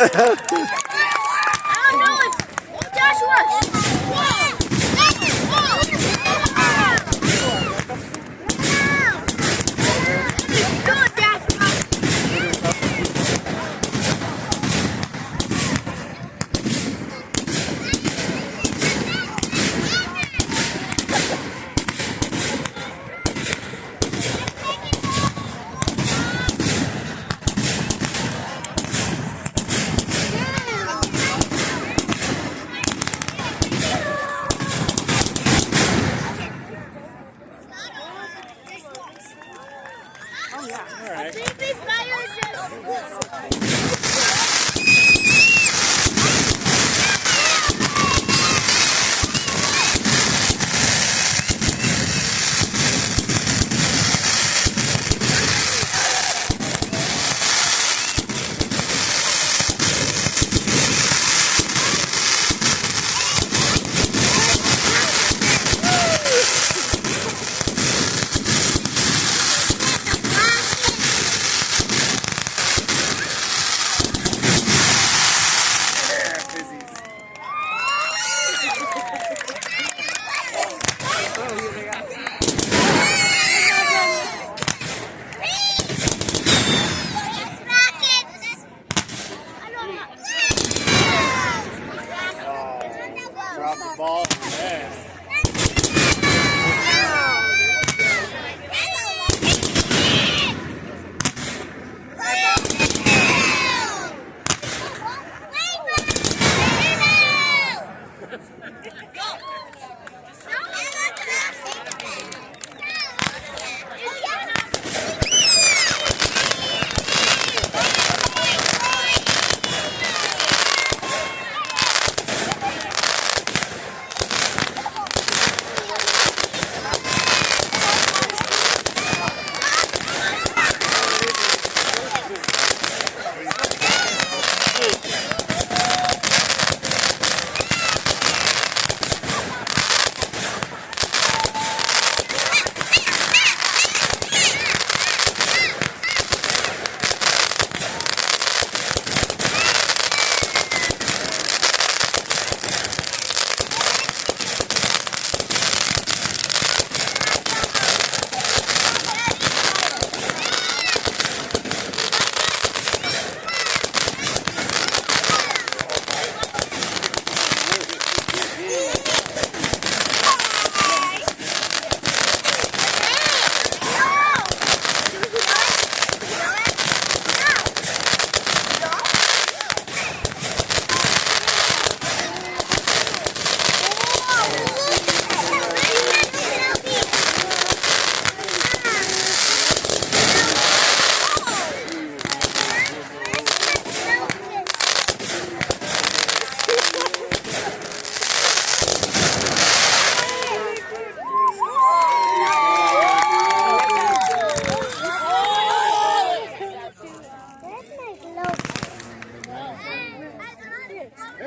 I don't know.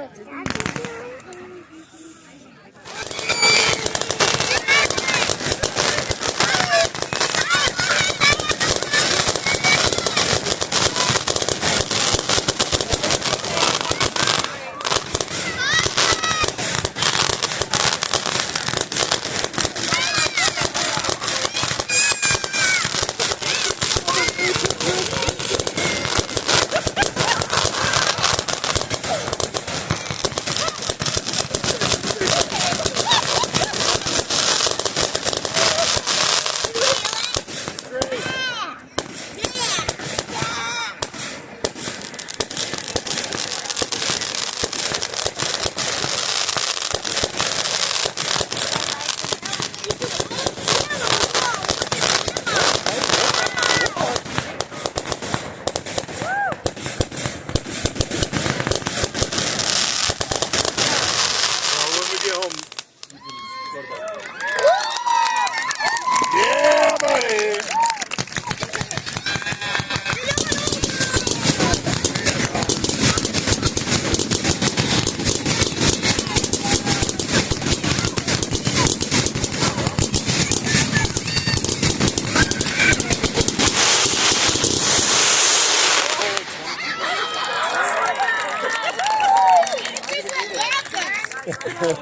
Ha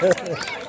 ha ha.